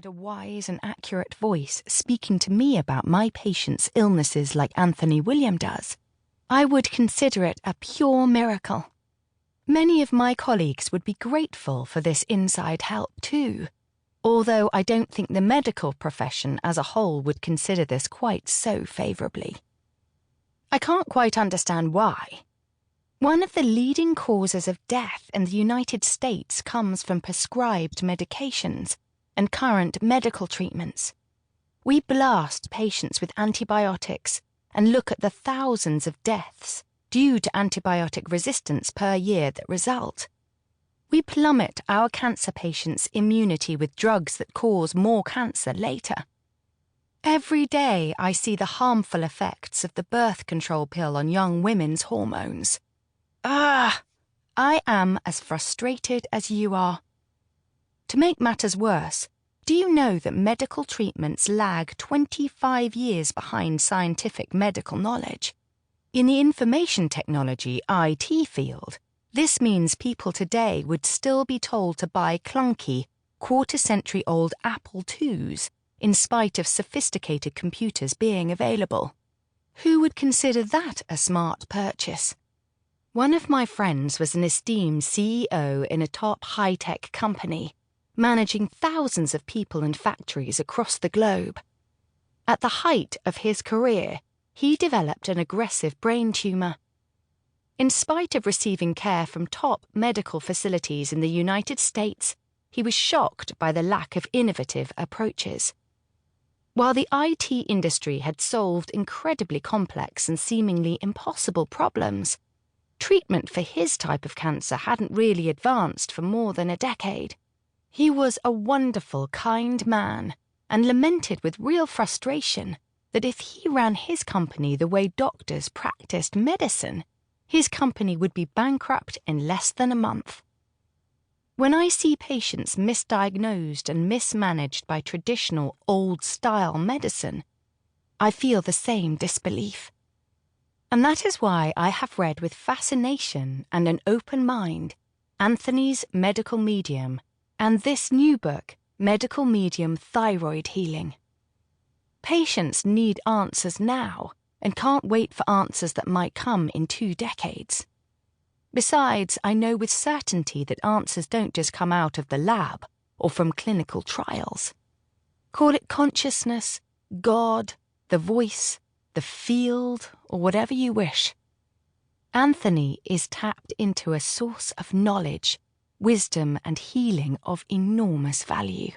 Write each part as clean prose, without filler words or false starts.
had a wise and accurate voice speaking to me about my patients' illnesses like Anthony William does, I would consider it a pure miracle. Many of my colleagues would be grateful for this inside help too, although I don't think the medical profession as a whole would consider this quite so favourably. I can't quite understand why. One of the leading causes of death in the United States comes from prescribed medications and current medical treatments. We blast patients with antibiotics and look at the thousands of deaths due to antibiotic resistance per year that result. We plummet our cancer patients' immunity with drugs that cause more cancer later. Every day I see the harmful effects of the birth control pill on young women's hormones. I am as frustrated as you are. To make matters worse, do you know that medical treatments lag 25 years behind scientific medical knowledge? In the information technology IT field, this means people today would still be told to buy clunky, quarter-century-old Apple IIs in spite of sophisticated computers being available. Who would consider that a smart purchase? One of my friends was an esteemed CEO in a top high-tech company, managing thousands of people and factories across the globe. At the height of his career, he developed an aggressive brain tumour. In spite of receiving care from top medical facilities in the United States, he was shocked by the lack of innovative approaches. While the IT industry had solved incredibly complex and seemingly impossible problems, treatment for his type of cancer hadn't really advanced for more than a decade. He was a wonderful, kind man and lamented with real frustration that if he ran his company the way doctors practiced medicine, his company would be bankrupt in less than a month. When I see patients misdiagnosed and mismanaged by traditional old-style medicine, I feel the same disbelief. And that is why I have read with fascination and an open mind Anthony's Medical Medium and this new book, Medical Medium Thyroid Healing. Patients need answers now and can't wait for answers that might come in 2 decades. Besides, I know with certainty that answers don't just come out of the lab or from clinical trials. Call it consciousness, God, the voice, the field, or whatever you wish. Anthony is tapped into a source of knowledge, wisdom, and healing of enormous value.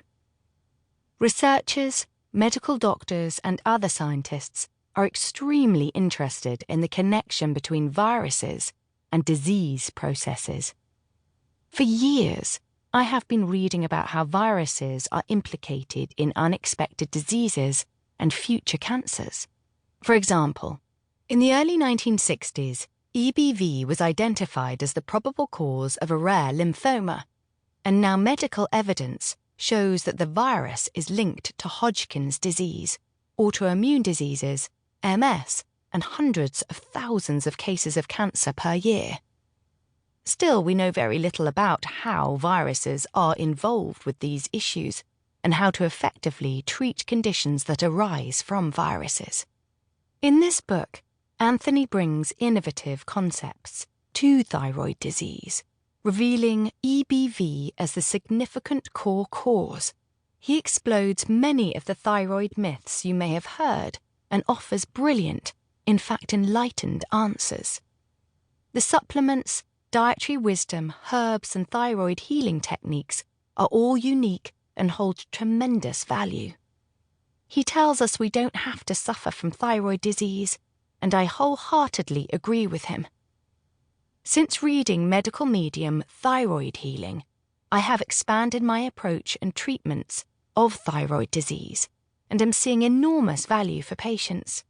Researchers, medical doctors, and other scientists are extremely interested in the connection between viruses and disease processes. For years, I have been reading about how viruses are implicated in unexpected diseases and future cancers. For example, in the early 1960s, EBV was identified as the probable cause of a rare lymphoma, and now medical evidence shows that the virus is linked to Hodgkin's disease, autoimmune diseases, MS, and hundreds of thousands of cases of cancer per year. Still, we know very little about how viruses are involved with these issues and how to effectively treat conditions that arise from viruses. In this book, Anthony brings innovative concepts to thyroid disease, revealing EBV as the significant core cause. He explodes many of the thyroid myths you may have heard and offers brilliant, in fact enlightened answers. The supplements, dietary wisdom, herbs, and thyroid healing techniques are all unique and hold tremendous value. He tells us we don't have to suffer from thyroid disease, and I wholeheartedly agree with him. Since reading Medical Medium Thyroid Healing, I have expanded my approach and treatments of thyroid disease, and am seeing enormous value for patients.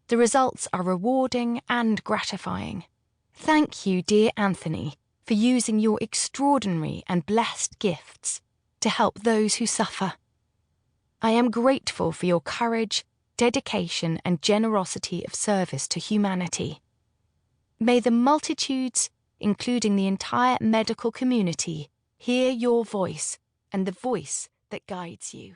The results are rewarding and gratifying. Thank you, dear Anthony, for using your extraordinary and blessed gifts to help those who suffer. I am grateful for your courage, dedication, and generosity of service to humanity. May the multitudes, including the entire medical community, hear your voice and the voice that guides you.